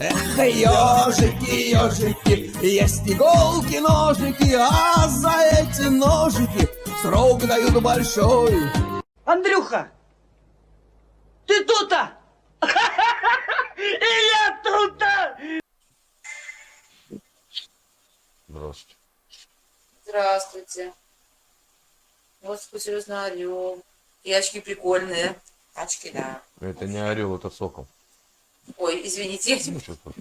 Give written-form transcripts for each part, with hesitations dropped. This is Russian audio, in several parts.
Эх, ежики, ежики, есть иголки, ножики, а за эти ножики срок дают большой. Андрюха, ты тут-то? И я тут-то! Здравствуйте. Здравствуйте. Вот серьезно орел. И очки прикольные. Очки, да. Это не орел, это сокол. Ой, извините. Ну, что тут?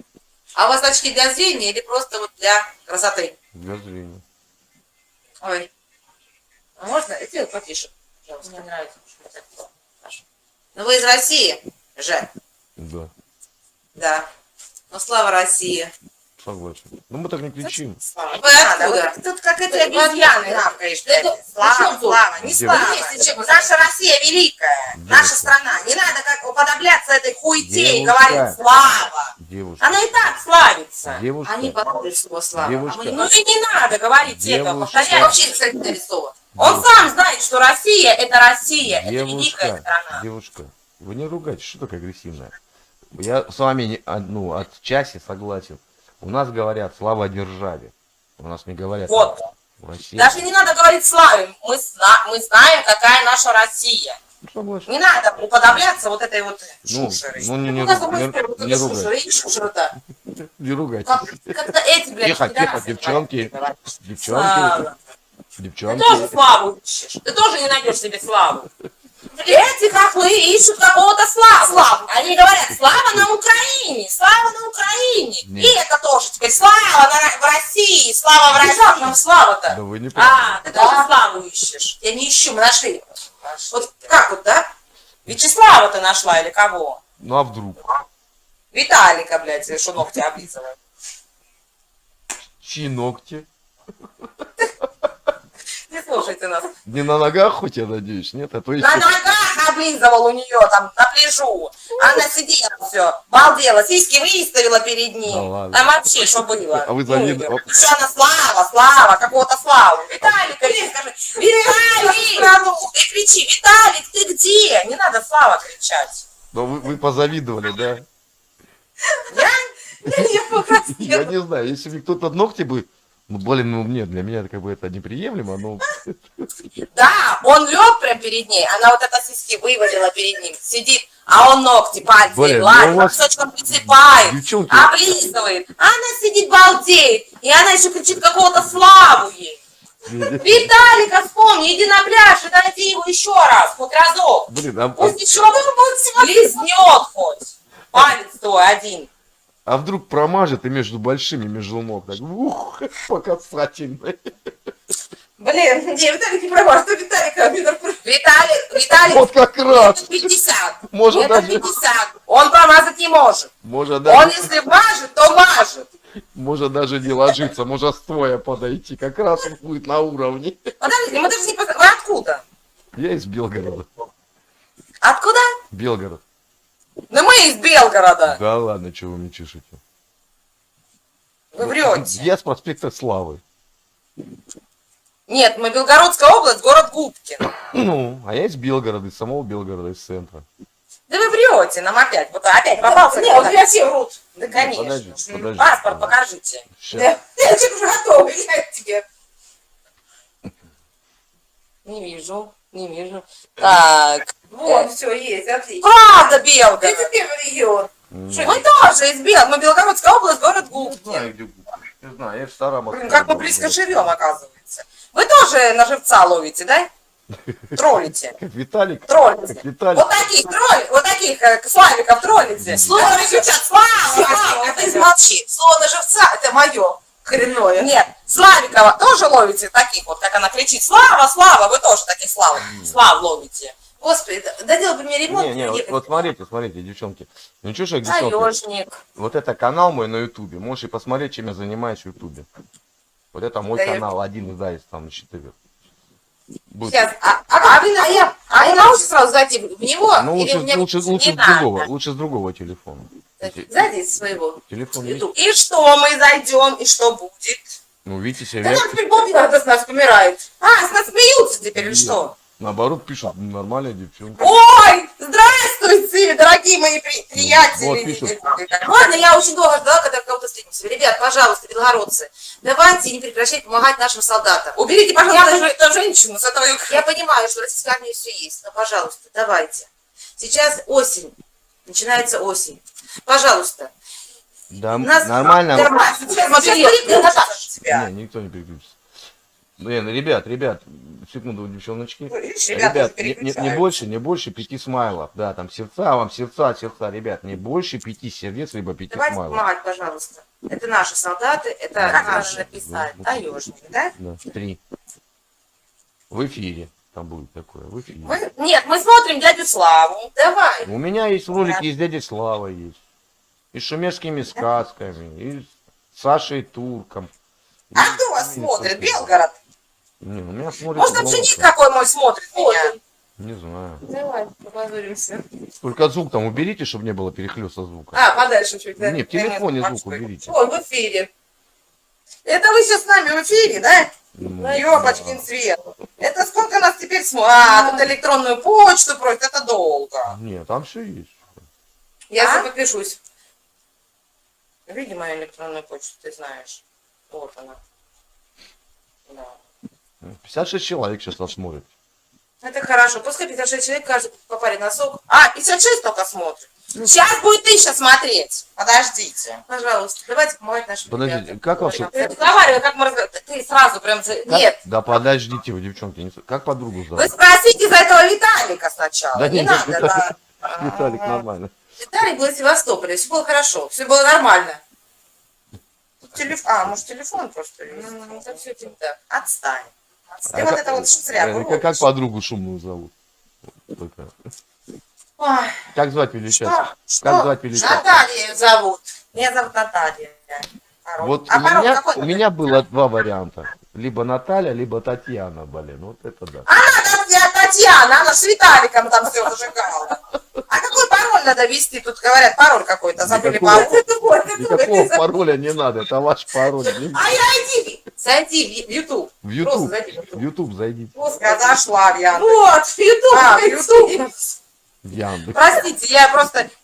А у вас очки для зрения или просто вот для красоты? Для зрения. Ой. А можно? Сделай потише, пожалуйста. Мне нравится. Хорошо. Ну вы из России же? Да, Да. Ну слава России. согласен. Ну мы так не кричим. Вы откуда? Тут как эти обезьяны гавкаешь. Слава, слава. Не Девушка. слава. Если чего. Наша Россия великая. Наша страна. Не надо как уподобляться этой хуйте и Девушка. говорить слава. Девушка. Она и так славится. Девушка. Они подумали слово слава. Девушка. Ну и не надо говорить тихо, Девушка. повторяй. Вообще, кстати, нарисован. Он сам знает, что Россия это Россия. Это великая страна. Девушка, вы не ругайтесь, что такое агрессивное? Я с вами отчасти согласен. У нас говорят слава державе. У нас не говорят Вот. в России. Даже не надо говорить славим. Мы знаем, какая наша Россия. Согласен. Не надо уподобляться вот этой вот шушерой. Ну, не ругайтесь. Шушера-то. Не ругайтесь. Как-то эти, блядь, Тихо, пидорасы девчонки. говорят. Девчонки. Слава. Ты Девчонки. тоже славу ищешь. Ты тоже не найдешь себе славу. Эти хохлы ищут какого-то славу. Они говорят, слава на Украине, слава на Украине. Нет. И это тоже теперь слава в России, слава в России. Как нам слава-то? Да вы не правы. Ты тоже славу ищешь. Я не ищу, мы нашли. Вот как вот, да? Вячеслава ты нашла или кого? Ну а вдруг? Виталика, блядь, что ногти облизывает. Чьи ногти? Не слушайте нас. Не на ногах хоть, я надеюсь, нет? А то есть... На ногах облизывал у нее там, на пляжу. Она сидела все, балдела, сиськи выставила перед ним. Да ладно. Там вообще что было? А вы завидовали? Еще она слава, какого-то славу. Виталик, иди, скажи, Виталик, ты кричи, Виталик, ты где? Не надо слава кричать. Но вы позавидовали, да? Я не покраснела. Я не знаю, если бы кто-то ногти бы... Ну, блин, ну нет, для меня как бы это неприемлемо, но... Да, он лег прям перед ней, она вот это сиськи вывалила перед ним, сидит, а он ногти, пальцы, Блин, гладит, ну у вас- кусочком присыпает, Девчонки. облизывает. А она сидит, балдеет, и она еще кричит какого-то славу ей. Виталика вспомни, иди на пляж и найди его еще раз, хоть разок. Блин, Пусть еще лизнет хоть. Палец твой один. а вдруг промажет и между большими, между ног, так, ух, по касательной. Блин, где Виталик не права, что Виталика? Виталик, Вот как раз. это 50. Может Это даже- 50. Он промазать не может. Может Он даже, если мажет, то мажет. может даже не ложиться, может стоя подойти, как раз он будет на уровне. Подождите, мы даже не познаем. Вы откуда? Я из Белгорода. Откуда? Белгород. Ну мы из Белгорода. Да ладно, чего вы мне чешете? Вы врете. Я с проспекта Славы. Нет, мы Белгородская область, город Губкин. Ну, а я из Белгорода, из самого Белгорода, из центра. Да вы врете нам опять. Вот опять попался. Нет, вот я все врут. Да, конечно. Подождите. Паспорт покажите. Щас. Да. Я уже готова, я тебе. Не вижу. Так. Вот, все, есть, отлично. Правда, Белгород. Это первый регион. Мы тоже из Белгорода. Мы Белгородская область, город Губкин. Знаю, где Губкин. Не знаю, я в Старом Блин, как мы близко живем, оказывается. Вы тоже на живца ловите, да? Троллите. Как Виталик. Троллите. Как Виталик. Вот таких славиков троллите. Слово кричат, слава, ты молчи. Слово на живца — это мое коренное. Нет, Славикова тоже ловите таких вот, как она кричит, слава, вы тоже таких слав ловите. Господи, доделай бы мне ремонт. Вот смотрите, девчонки. Ну что ж, девчонки, Таежник. вот это канал мой на ютубе. Можешь и посмотреть, чем я занимаюсь в ютубе. Вот это мой канал, один из, да, из там 4. Будет. Сейчас, а я могу сразу зайти в него? Ну или мне лучше не с надо? другого, лучше с другого телефона. Сзади своего. Телефон есть? YouTube. И что мы зайдем, и что будет? Ну видите себя. Да нам теперь полбеда с нас помирает. С нас смеются теперь, или что? Наоборот, пишут, нормальная девчонка. Ой, здравствуйте! эфире, дорогие мои приятели. Вот пишут. Ладно, я очень долго ждала, когда кого-то встретимся. Ребят, пожалуйста, белгородцы, давайте не прекращать помогать нашим солдатам. Уберите, пожалуйста, эту женщину с этого. Я понимаю, что в российской армии все есть, но, пожалуйста, давайте. Сейчас осень, начинается осень. Пожалуйста. Да, Нас- нормально. Смотри, тебя. Не, никто не переключится. Блин, ребят, секунду, девчоночки. Видишь, Ребят, уже не переключаются. больше 5 смайлов. Да, там сердца, вам сердца, ребят, не больше 5 сердец, либо 5 давайте смайлов. помогать, пожалуйство. Это наши солдаты, это Как наши. надо написать? Таежник, да? Да, 3. В эфире. Там будет такое, в эфире. Нет, мы смотрим дядю Славу. Давай. У меня есть ролики и с дядей Славой есть. И с шумерскими сказками, и с Сашей Турком. А кто вас смотрит? Белгород? Не, у меня смотрит Может, там много. жених какой мой смотрит меня? Не знаю. Давай, попозоримся. Только звук там уберите, чтобы не было перехлеста звука. А, подальше чуть, да? Не, в телефоне звук уберите. Ой, в эфире. Это вы сейчас с нами в эфире, да? Ну, Ёбочкин свет. Это сколько нас теперь смотрит? А, тут электронную почту просят, это долго. Нет, там все есть. Я А? все подпишусь. Види мою электронную почту, ты знаешь. Вот она. Да. 56 человек сейчас нас смотрит. Это хорошо. Пускай 56 человек, каждый по паре носок. А, 56 только смотрит. Сейчас будет 1000 смотреть. Подождите. Пожалуйста, давайте помогать нашим Подождите, ребятам. как вообще? Ты разговаривай, как мы разговариваем. Ты сразу прям... Как- Нет, Да подождите вы, девчонки. Как подругу вы зовут? спросите за этого Виталика сначала. Да не нет, надо, да. Виталик, нормально. Виталий был в Севастополе, все было хорошо, все было нормально. А, может, телефон просто есть? Это все типа так. Отстань. А Ты вот как- это вот штряпу. как подругу шумную зовут? Только. Ой, Как звать величать? что? Как звать величать? Наталья ее зовут. Меня зовут Наталья. Пароль. Вот А у пароль меня, какой? у меня было 2 варианта. Либо Наталья, либо Татьяна, блин. Вот это да. Татьяна, она с Виталиком там все зажигала. А какой пароль надо ввести? Тут говорят, пароль какой-то, забыли Никакого. пароль. Никакого пароля не надо, это ваш пароль. Зайди в YouTube. В Просто YouTube, зайди в YouTube. в YouTube зайдите. Я зашла в Яндекс. Вот, в YouTube. А, в YouTube. В Яндекс. Простите,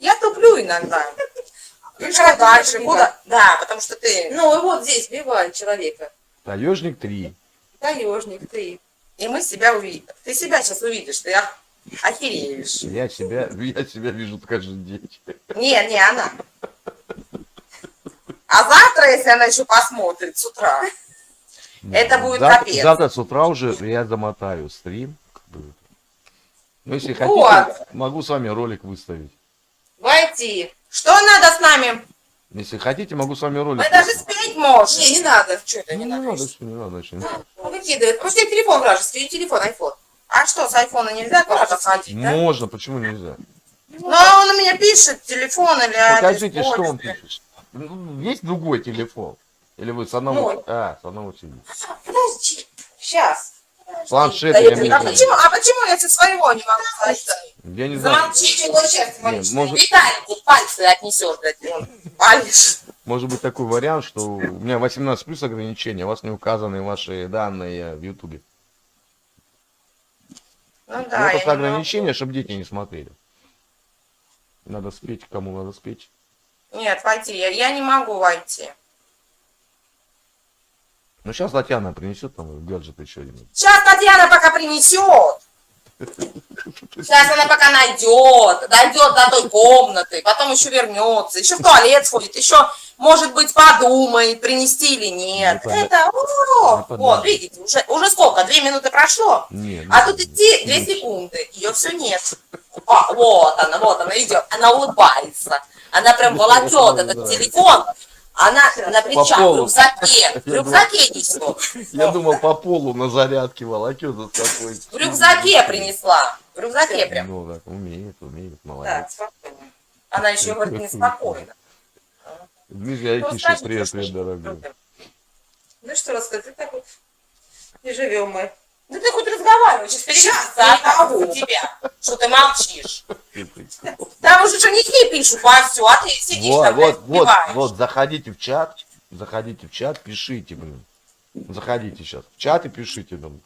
я туплю иногда. И что дальше? Куда? Да, потому что ты... Ну и вот здесь вбивай человека. Таежник 3. Таежник, ты. И мы себя увидим. Ты себя сейчас увидишь, ты охереешь. Я себя вижу каждый день. Не она. А завтра, если она еще посмотрит с утра, это будет капец. Завтра с утра уже я замотаю стрим. Ну, если хотите, Вот. могу с вами ролик выставить. Войти. Что надо с нами? Если хотите, могу с вами ролик Мы даже выставить. спеть можем. Не надо. Что это Ну, не не надо? надо, что не надо. Что не надо. Выкидывает. Просто телефон вражеский, телефон, айфон. А что, с айфона нельзя куда-то ходить, да? Можно, почему нельзя? Ну, а он у меня пишет телефон или Покажите, адрес что он почты. пишет. Ну, есть другой телефон? Или вы с одного... Мой. с одного сидите. Подожди. Сейчас. Планшет Да я это имею А в виду. почему я со своего не могу зайти? Я не знаю. Замолчи, чего часть Не, может- Виталику пальцы отнесешь, блядь, он палишь. Может быть такой вариант, что у меня 18 плюс ограничения, у вас не указаны ваши данные в Ютубе. Ну У меня да, я просто не могу. ограничение, чтобы дети не смотрели. Надо спеть, кому надо спеть. Нет, войти, я не могу войти. Ну сейчас Татьяна принесет там гаджет еще один. Сейчас Татьяна пока принесет. Сейчас она пока дойдет до той комнаты, потом еще вернется, еще в туалет сходит, еще, может быть, подумает, принести или нет. Не Это, Не вот, подумает. видите, уже сколько, 2 минуты прошло? Нет, А тут идти 2 секунды, ее все нет. А, вот она идет, она улыбается, она прям волокет этот телефон, она на плечах, в полу. рюкзаке несет. Я думал по полу на зарядке волокет за такой. В рюкзаке принесла. В рюкзаке прям. Ну так, умеет, Так, молодец. спокойно. Она еще говорит неспокойно. Дмитрий Айтишев, привет, дорогой. Ну что рассказать, так вот и живем мы. Да ты хоть разговаривай, сейчас перечислится от того у тебя, что ты молчишь. Там уже женихи пишут вовсю, а ты сидишь там, блядь, вбиваешь. Вот, заходите в чат, пишите, блин. Заходите сейчас в чат и пишите там.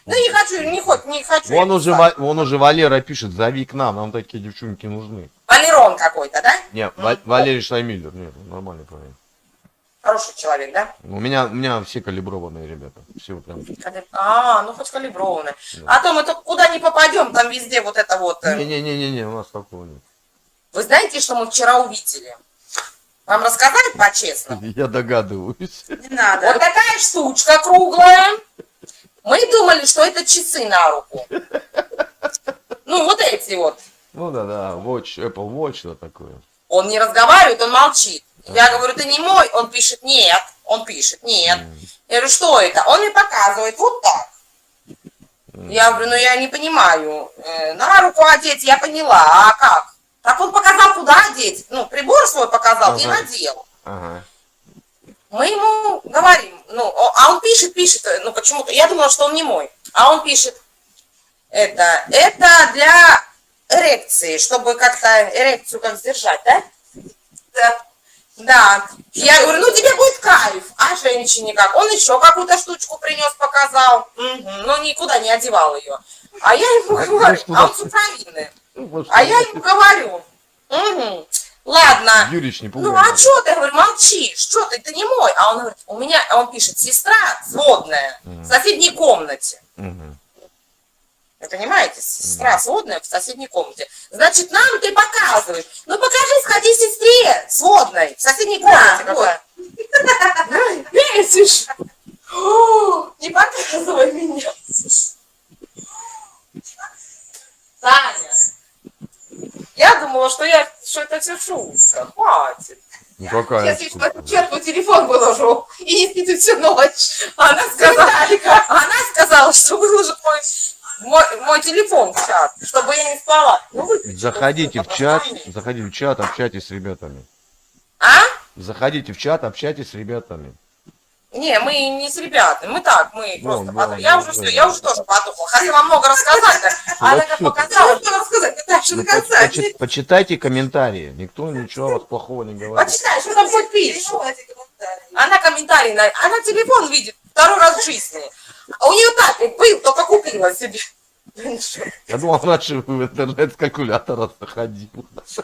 Ну не хочу, не хочу. Вон я уже, писать. вон уже Валера пишет, зови к нам такие девчонки нужны. Валерон какой-то, да? Не, Валерий Шаймиллер, нет, нормальный парень. Хороший человек, да? У меня все калиброванные ребята, все прям. Ну хоть калиброванный. А то мы только куда не попадем, там везде вот это вот. Не, у нас такого нет. Вы знаете, что мы вчера увидели? Вам рассказать по-честному? Я догадываюсь. Не надо. Вот такая штучка круглая. Мы думали, что это часы на руку. Ну, вот эти вот. Ну да, Watch, Apple Watch, что такое. Он не разговаривает, он молчит. Я говорю, ты не мой? Он пишет, нет. Он пишет, нет. Я говорю, что это? Он мне показывает вот так. Я говорю, ну я не понимаю. На руку одеть, я поняла. А как? Так он показал, куда одеть. Ну, прибор свой показал и надел. Ага. Мы ему говорим, а он пишет, ну почему-то, я думала, что он не мой. А он пишет, это для эрекции, чтобы как-то эрекцию как сдержать, да? Да. Да. Я говорю, ну тебе будет кайф, а женщине как? Он еще какую-то штучку принес, показал, но никуда не одевал ее. А я ему говорю, а он суховидный. А я ему говорю, ладно. Юрич, не Ну пугай. а что ты, я говорю, молчишь, что ты не мой. А он говорит, он пишет, сестра сводная в соседней комнате. Вы понимаете, сестра сводная в соседней комнате. Значит, нам ты показываешь. Ну покажи, сходи сестре сводной в соседней комнате. Да, Вот. Бесишь. Не показывай меня. Таня, я думала, что это все шутка. Хватит. Ну какая? Сейчас видишь, в черту телефон выложу и не спит всю ночь. Она Сказала, что выложит мой телефон в чат, чтобы я не спала. Заходите в чат, общайтесь с ребятами. А? Заходите в чат, общайтесь с ребятами. Не, мы не с ребятами, мы просто да, потухли. Я уже да. все, я уже тоже потухла. Хотела много рассказать, а она как что ты? показала, что рассказать, Наташа, Ну, до конца. почитайте комментарии. Никто ничего о вас плохого не говорит. почитай, что там хоть пишет. Давайте комментарии. Она комментарий, она телефон видит второй раз в жизни. А у нее так ведь был, только купила себе. Я думал, раньше в интернет с калькулятора заходил.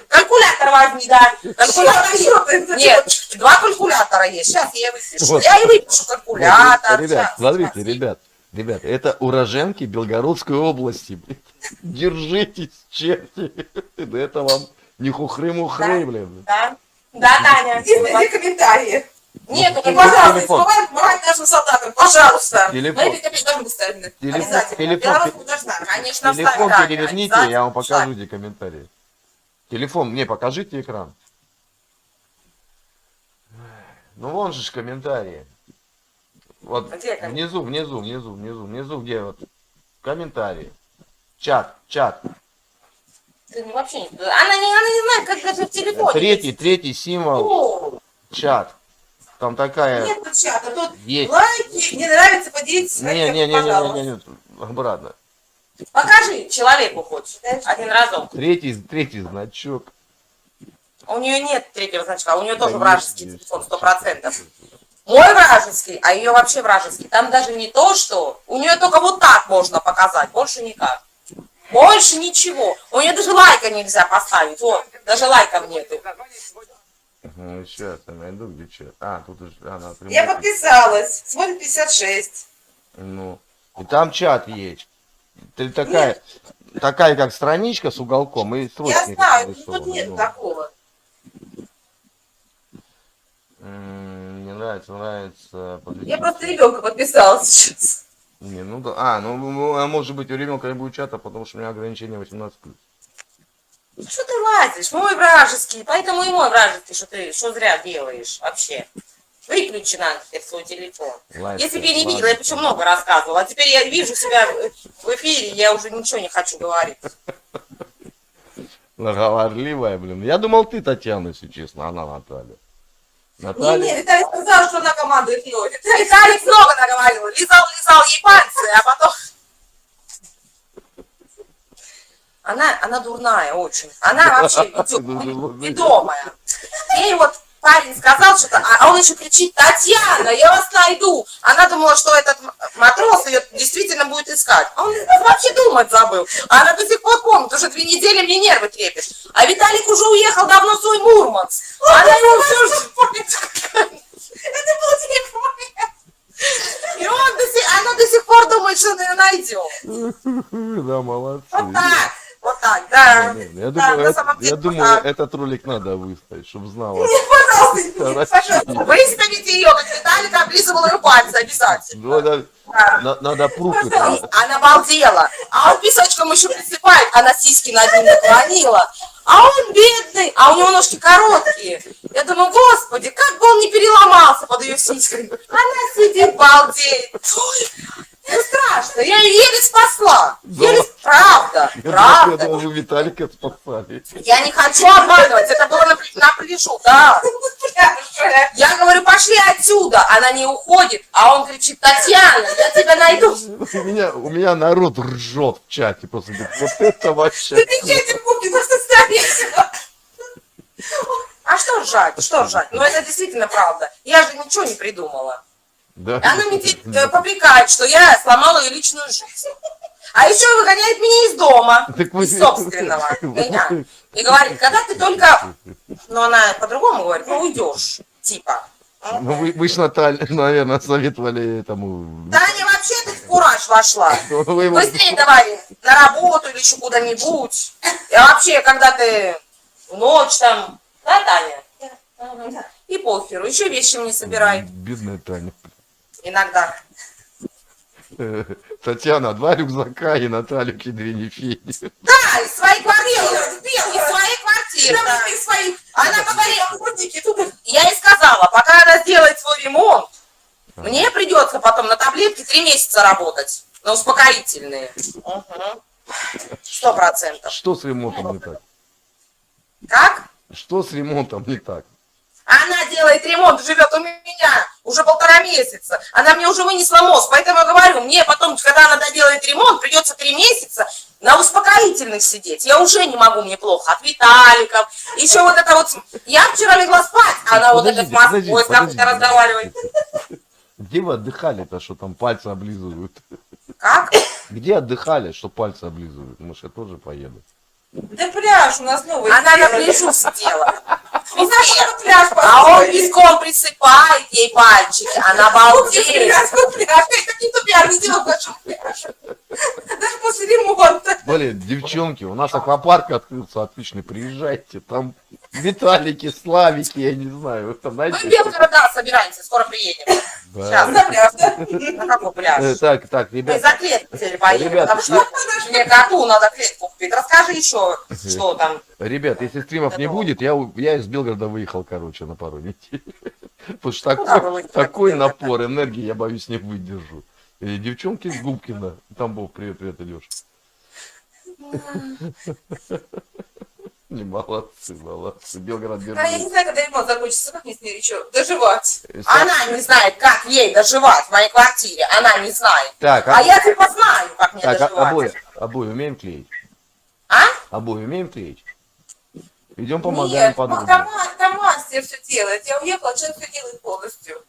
Калькулятор возьми, да. Калькулятор. Нет, 2 калькулятора есть. Сейчас я выпишу. Вот. Я и выпишу калькулятор. Ребят, Щас, смотрите, щас. ребят, это уроженки Белгородской области. Блин. Держитесь, черти. Это вам не хухры-мухры, блин. Да, Таня. Где комментарии? Нет, телефон. пожалуйста, помогай нашим солдатам, пожалуйста. Телефон. Мы ведь должны ставить. Обязательно. Телефон. Белорусскую должна, конечно, Телефон вставить, переверните, Таня, я вам покажу, обязательно. где комментарии. Телефон, мне покажите экран. Ну вон же ж комментарии. Вот Где комментарии? внизу, где вот комментарии. Чат. Ты вообще не... Она не знает, как даже в телефоне. Третий символ, О, чат. Там такая... Нет чата, тут Есть. лайки, не нравится, поделитесь своим, пожалуйста. Не, обратно. покажи человеку хоть один разок. Третий значок. У нее нет третьего значка, у нее тоже Да вражеский есть. телефон, 100%. Мой вражеский, а ее вообще вражеский. Там даже не то, что... У нее только вот так можно показать, больше никак. Больше ничего. У нее даже лайка нельзя поставить. Вот, даже лайков нету. Сейчас я найду, где чат. А, тут уже она... Я подписалась, смотрит 56. Ну, и там чат есть. Ты такая как страничка с уголком и строчки. Я знаю, тут нарисованы, нет ну. такого. Мне нравится. Я просто ребенка подписалась сейчас. Не, ну да. А может быть у ребенка не будет чата, потому что у меня ограничение 18+. Что ты лазишь? Мой вражеский. Поэтому и мой вражеский, что зря делаешь вообще. Выключи надо теперь свой телефон. Лайк, Я тебе не ладно. видела, я еще много рассказывала. А теперь я вижу себя в эфире, я уже ничего не хочу говорить. Говорливая, блин. Я думал, ты Татьяна, если честно, она Наталья. Не, Виталий сказал, что она командует мной. Виталик много наговорил. Лизал ей пальцы, а потом... Она дурная очень. Она вообще ведомая. Ей вот парень сказал что-то, а он еще кричит: Татьяна, я вас найду. Она думала, что этот матрос ее действительно будет искать. А он вообще думать забыл. А она до сих пор помнит, уже 2 недели мне нервы трепишь. А Виталик уже уехал давно в свой Мурманск. Она его все же помнит. Это был телефон. И она до сих пор думает, что он ее найдет. Да, молодцы. Вот так, да. Я Да, думаю, на самом деле, думаю, вот так. этот ролик надо выставить, чтобы знала. Пожалуйста, выставите ее, как Виталик облизывал ее пальцы обязательно. Надо пруфы. Она балдела. А он песочком еще присыпает, она сиськи над ним наклонила. А он бедный, а у него ножки короткие. Я думаю, господи, как бы он не переломался под ее сиськами. Она сидит, балдеет. Ой, ну страшно, я ее еле спасла. Еле, правда, Я правда. думал, вы Виталика спасали. Я не хочу обманывать, это было на пляжу, да. Я говорю, пошли отсюда. Она не уходит, а он кричит: Татьяна, я тебя найду. У меня народ ржет в чате просто. Говорит, вот это вообще. Ты кричите, Пупки, ну что весело. А что ржать? Что ржать? Ну это действительно правда. Я же ничего не придумала. Да. Она мне попрекает, что я сломала ее личную жизнь. А еще выгоняет меня из дома, Так вы- из собственного меня. И говорит, когда ты только... Ну, она по-другому говорит, ну, уйдешь, типа. Ну, вы ж, Наталья, наверное, советовали этому... Таня вообще ты в кураж вошла. Вы ему- Быстрее давай на работу или еще куда-нибудь. И вообще, когда ты в ночь там... Да, Таня? И похеру, еще вещи мне собирай. Бедная Таня. Иногда. Татьяна, 2 рюкзака и Наталюки 2 нефиги. Да, из своей квартиры. Из своей квартиры. Да. Из своих. Она говорила, я ей сказала, пока она сделает свой ремонт, мне придется потом на таблетки 3 месяца работать. На успокоительные. 100%. Что с ремонтом не так? Как? Что с ремонтом не так? Она делает ремонт, живет у меня уже 1,5 месяца. Она мне уже вынесла мозг. Поэтому я говорю, мне потом, когда она доделает ремонт, придется 3 месяца на успокоительных сидеть. Я уже не могу, мне плохо. От Виталиков. Еще вот это вот... Я вчера легла спать, а она вот это с Москвой с какой-то разговаривает. Где вы отдыхали-то, что там пальцы облизывают? Как? Где отдыхали, что пальцы облизывают? Может, я тоже поеду? Да пляж у нас новый. Она на пляжу сидела. Пляж А он песком присыпает ей пальчики. Она балдеет. пляж. Это не тупяк, не делал большой пляж. Даже после ремонта. Блин, девчонки, у нас аквапарк открылся отличный, приезжайте. Там Виталики, Славики, я не знаю, вы там Мы в знаете? Белгород, да, собираемся, скоро приедем. Да. Сейчас. На пляж, да? На какой пляж? Так, Мы ребят, за клетку теперь поедем, Ребят, потому что мне коту надо клетку купить. Расскажи еще, что там. ребят, если стримов не будет, я из Белгорода выехал, короче, на пару недель. Потому что Куда вы выехали? такой напор энергии, я боюсь, не выдержу. И девчонки из Губкина, Тамбов, привет, Илюш. Не, молодцы. Белгород, А я не знаю, когда ремонт закончится, как мне с ней еще доживать. Она не знает, как ей доживать в моей квартире. Она не знает. Так, А я типа знаю, как мне так, доживать. обои умеем клеить? А? Обои умеем клеить? Идем помогаем Нет, подруге. там мастер все делает. Я уехала, человек все делает полностью.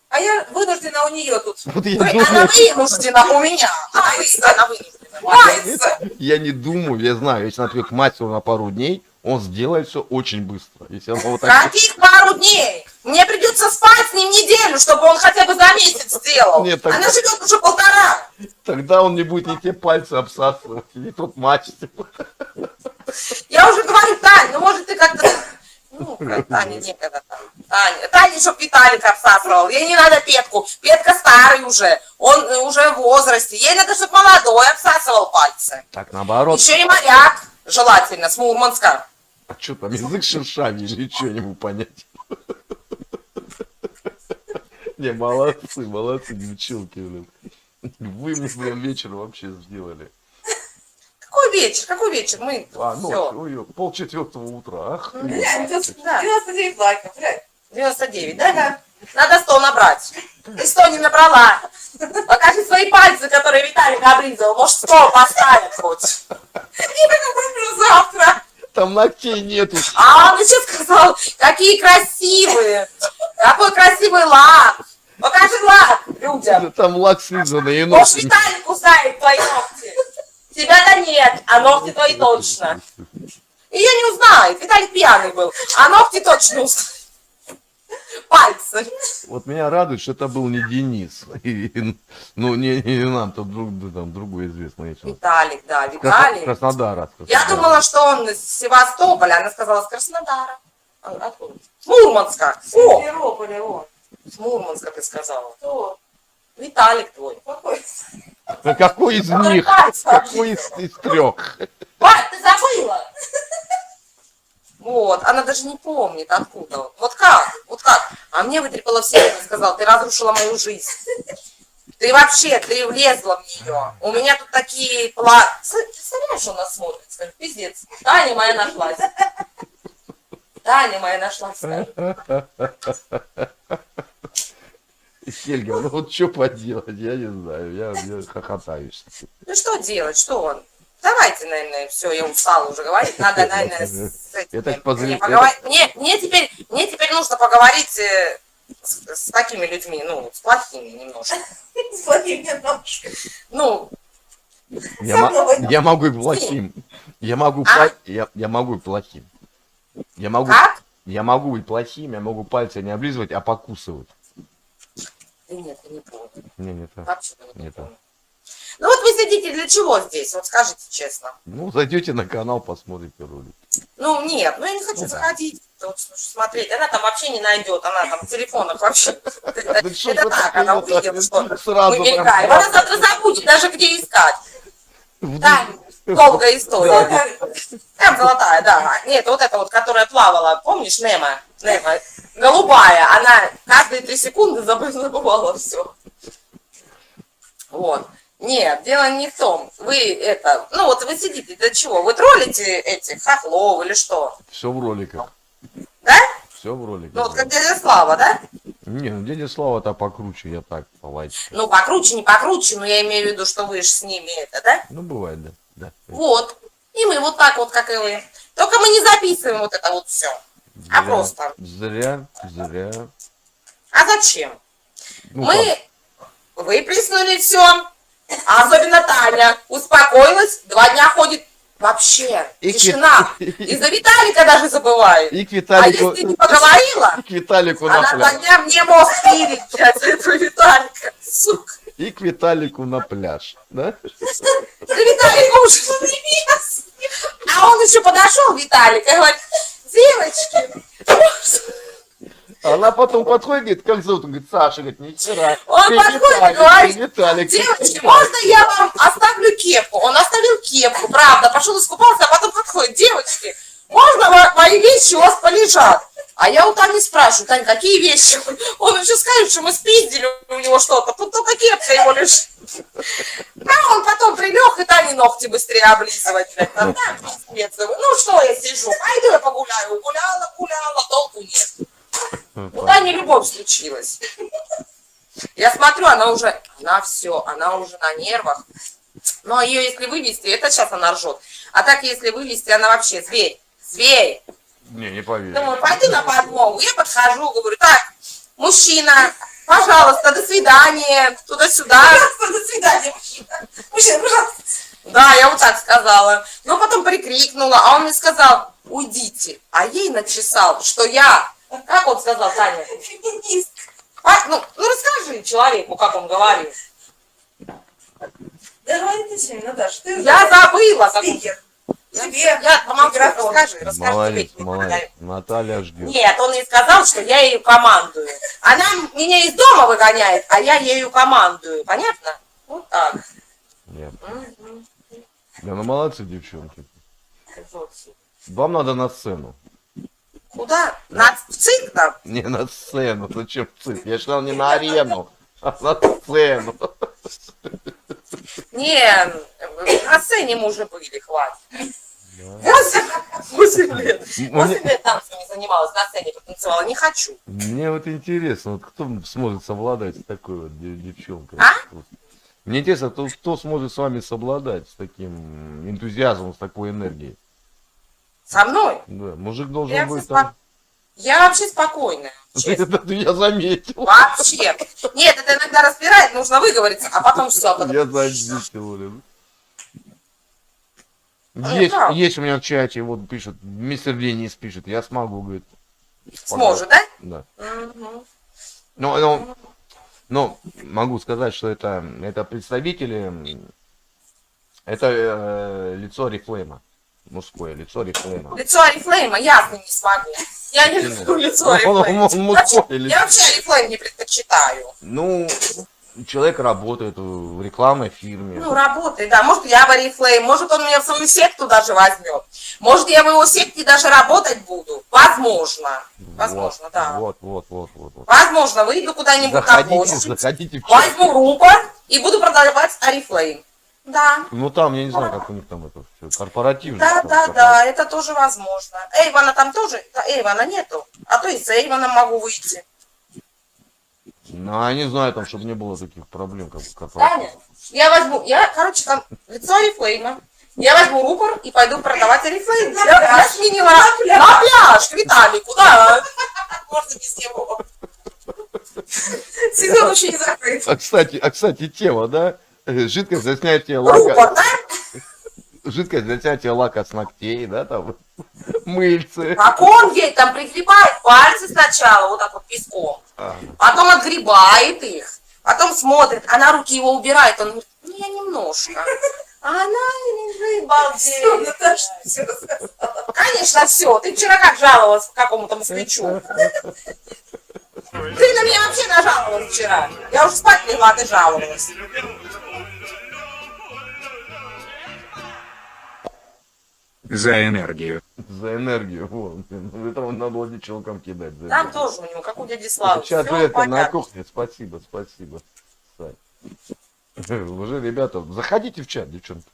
А я вынуждена у нее тут. Вот я Она думаю, вынуждена у меня. Она вынуждена. Мается. я не думаю, я знаю, если например, к мастеру на пару дней, он сделает все очень быстро. Если он вот так... Каких пару дней? Мне придется спать с ним неделю, чтобы он хотя бы за месяц сделал. Нет, так- Она живет уже 1,5. Тогда он не будет ни те пальцы обсасывать, ни тот мастер. Я уже говорю, Тань, ну может ты как-то... Ну, Таня некогда там. Таня, чтоб Виталик обсасывал. Ей не надо Петку. Петка старый уже. Он уже в возрасте. Ей надо, чтобы молодой обсасывал пальцы. Так, наоборот. Еще и моряк, желательно, с Мурманска. А что там, язык шершавый или что, не могу понять. Не, молодцы, девчонки, блин. Вы мне, блин, вечером вообще сделали. Какой вечер? Мы Ночь, все. ой, 3:30 утра, ах. Блядь, 99 лайков, блядь. 99, да? Надо 100 набрать. Ты 100 не набрала. Покажи свои пальцы, которые Виталик облизывал. Может, 100 поставить хоть. Я так завтра. Там ногтей нету. А он еще сказал, какие красивые. Какой красивый лак. Покажи лак людям. Там лак слизанный и Может, ногти. Виталик узнает твои ногти. Тебя-то нет, а ногти твои точно. Ее не узнает. Виталик пьяный был, а ногти точно узнает. Пальцы. Вот меня радует, что это был не Денис. Ну, не нам, там другой известный человек. Виталик, да, Виталик. Краснодара. Я думала, что он из Севастополя, она сказала, с Краснодара. Откуда? С Мурманска. О, Симферополе он. с Мурманска ты сказала. Кто? Виталик твой. Какой? А какой из них? Какой из трех? Вань, ты забыла? Вот, она даже не помнит, откуда он. Вот как? А мне вытрепала все, сказал, ты разрушила мою жизнь. Ты вообще, ты влезла в нее. У меня тут такие Представляешь, что он нас смотрит? Скажи, пиздец. Таня моя нашлась. Таня моя нашлась. Хельга, ну вот что поделать, я не знаю, я хохотаюсь. Ну что делать, что он? Давайте, наверное, все, я устала уже говорить. Надо, наверное, с этими поговорить. Мне теперь нужно поговорить с такими людьми, ну, с плохими немножко. С плохим немножко. Ну, Я могу и плохим. Я могу и плохим. как? Я могу и плохим, я могу пальцы не облизывать, а покусывать. Да нет, я не помню. Не так. Вообще не Не так. помню. Ну вот вы сидите для чего здесь? Вот скажите честно. Ну, зайдете на канал, посмотрите ролик. Ну нет, ну я не хочу заходить, вот, смотреть. Она там вообще не найдет, она там в телефонах вообще. Это так, она увидела, что мы мелькаем. Она завтра забудет даже где искать. Там долгая история. Там золотая, да. Нет, вот эта вот, которая плавала, помнишь, Немо, голубая, она каждые 3 секунды забывала все. Вот. Нет, дело не в том. Вы это, ну вот вы сидите, для чего? Вы троллите этих хохлов или что? Все в роликах. Да? Все в роликах. Ну вот как дядя Слава, да? Не, ну дядя Слава-то покруче, я так, по лайчику. Ну покруче, не покруче, но я имею в виду, что вы же с ними это, да? Ну, бывает, да. Вот. И мы вот так вот, как и вы. Только мы не записываем вот это вот все. А просто. Зря. А зачем? Ну, Мы выплеснули все. А особенно Таня успокоилась, 2 дня ходит вообще. Тишина. Из-за Виталика даже забывает. И к А Виталику, если не поговорила, и к Виталику на она 2 пляж. дня мне мозг пилит, блядь, этого Виталика. Сука. И к Виталику на пляж, да? Да Виталик уже привез. А он еще подошел, Виталик, и говорит, девочки. Она потом подходит, говорит, как зовут? Он говорит, Саша, говорит, ни хера. Он Ты подходит и Виталик, говорит, ты Виталик. девочки, можно я вам оставлю кепку? Он оставил кепку, правда, пошел искупался, а потом подходит, девочки, можно мои вещи у вас полежат? А я у Тани спрашиваю, Тань, какие вещи? Он еще скажет, что мы спиздили у него что-то, тут только кепка его лежит. А он потом прилег, и Тане ногти быстрее облизывать. Блядь. Там, да, пиздец. Ну что я сижу, пойду я погуляю. Гуляла, толку нет. У Тани любовь случилась. Я смотрю, она все, она уже на нервах. Но ее если вывести, это сейчас она ржет. А так если вывести, она вообще зверь. Не поверю. Думаю, пойду на подмогу. Я подхожу, говорю, так, мужчина, пожалуйста, до свидания, туда-сюда. До свидания, мужчина. Мужчина, пожалуйста. Да, я вот так сказала. Но потом прикрикнула, а он мне сказал, уйдите. А ей начесал, что я, как он сказал, Таня? Феминист. Ну расскажи человеку, как он говорил. Да говори ты сегодня, Наташа. Ты Я забыла. Как... спикер. Тебе Я помолчу, микрофон. расскажи. Молодец, тебе молодец. Наталья ждет. Нет, он ей сказал, что я ею командую. Она меня из дома выгоняет, а я ею командую. Понятно? Вот так. Нет. Да, ну молодцы, девчонки. Вам надо на сцену. Куда? В цирк там? Не на сцену. Зачем в цирк? Я сказал не на арену, а на сцену. Не, на сцене мы уже были, хватит. 8 лет. 8 лет танцами занималась, на сцене потанцевала. Не хочу. Мне вот интересно, вот кто сможет совладать с такой вот девчонкой? А? Мне интересно, кто сможет с вами совладать с таким энтузиазмом, с такой энергией? Со мной? Да, мужик должен Я, быть вообще там. я вообще спокойная. Честно. Это я заметил. Вообще. Нет, это иногда распирает, нужно выговориться, а потом все. Я заметил, блин. Нет, правда. Есть у меня в чате, вот пишет, мистер Денис пишет, я смогу, говорит. Сможет, да? Да. Мгм. Но могу сказать, что это представители, это лицо Орифлейма. Мужское лицо Орифлейма. Лицо Орифлейма ясно не смогу. Я не люблю лицо Орифлейма. Мужское лицо. Я вообще Орифлейм не предпочитаю. Ну, человек работает в рекламной фирме. Ну, работает, да. Может, я в Орифлейм, может, он меня в свою секту даже возьмет. Может, я в его секте даже работать буду. Возможно. Возможно, да. Вот. Возможно, выйду куда-нибудь на площадь, Заходите в чат. возьму рупор и буду продавать Орифлейм. Да. Ну там, я не знаю, как у них там это все, корпоративно. Да, это тоже возможно. Эйвона там тоже? Да, Эйвона нету. А то и с Эйвоном могу выйти. Ну, я не знаю, там, чтобы не было таких проблем, как Таня, корпоративно. короче, там лицо Орифлейма. Я возьму рупор и пойду продавать Орифлейм. Я сменила на пляж, к Виталику, да. Можно без него. Сезон еще не закрыт. А кстати, тема, да? Жидкость для снятия Рупор, лака. да? Жидкость для снятия лака с ногтей, да, там, мыльцы. Как он ей там пригребает пальцы сначала, вот так вот песком. А, Потом отгребает их. Потом смотрит, она руки его убирает. Он говорит, ну я немножко. А она балдеет. Конечно, все. Ты вчера как жаловалась какому-то москвичу? Ты на меня вообще нажаловалась вчера. Я уже спать легла, а ты жаловалась. За энергию. за энергию. Вот. Это вот надо было девчонкам кидать. За Там энергию. тоже у него, как у дяди Славы. Сейчас Всё это на понятно. кухне. Спасибо. Сань. Уже, ребята, заходите в чат, девчонки.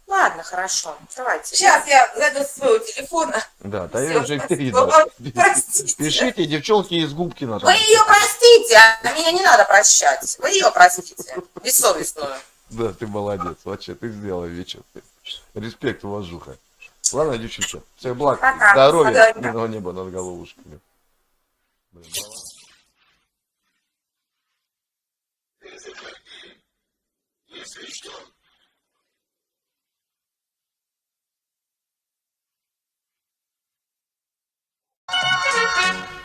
Ладно, хорошо. Давайте. Сейчас я зайду с своего телефона. Да, Всё, там уже спасибо. Простите. Пишите, девчонки из Губкина. Вы ее простите, а меня не надо прощать. Вы ее простите. Бессовестную. Да, ты молодец. Вообще, ты сделала вечер. Респект, уважуха. Ладно, девчонки. Всех благ, Пока. здоровья, Спасибо. мирного неба над головушками. Блин, давай.